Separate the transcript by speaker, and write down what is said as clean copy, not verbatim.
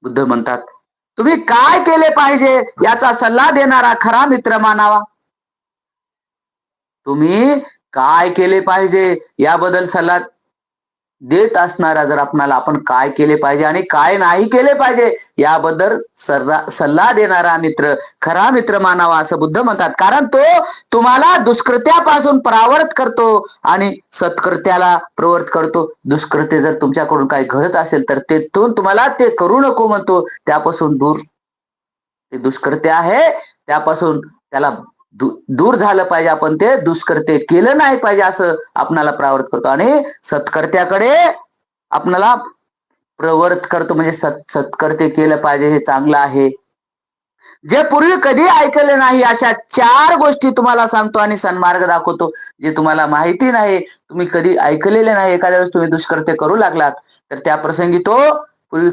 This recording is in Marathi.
Speaker 1: बुद्ध म्हणतात, तुम्ही काय केले पाहिजे याचा सल्ला देणारा खरा मित्र मानावा. तुम्ही काय केले पाहिजे याबद्दल सल्ला देत असणारा जर आपणाला आपण काय केले पाहिजे आणि काय नाही केले पाहिजे याबद्दल सल्ला देणारा मित्र खरा मित्र मानावा असं बुद्ध म्हणतात. कारण तो तुम्हाला दुष्कृत्यापासून परावृत्त करतो आणि सत्कृत्याला प्रवृत्त करतो. दुष्कृत्य जर तुमच्याकडून काही घडत असेल तर तेथून तुम्हाला ते करू नको म्हणतो. त्यापासून दूर, ते दुष्कृत्य आहे त्यापासून त्याला दूर झालं पाहिजे. आपण ते दुष्कृत्य केलं नाही पाहिजे असं आपणाला प्रवृत्त करतो आणि सत्कर्त्याकडे आपणाला प्रवृत्त करतो. म्हणजे सत्कर्त्य केलं पाहिजे, हे चांगलं आहे. जे पूर्वी कधी ऐकले नाही अशा 4 गोष्टी तुम्हाला सांगतो आणि सन्मार्ग दाखवतो. जे तुम्हाला माहिती नाही, तुम्ही कधी ऐकलेले नाही, एखाद्या वेळेस तुम्ही दुष्कृत्य करू लागलात तर त्या प्रसंगी तो पूर्वी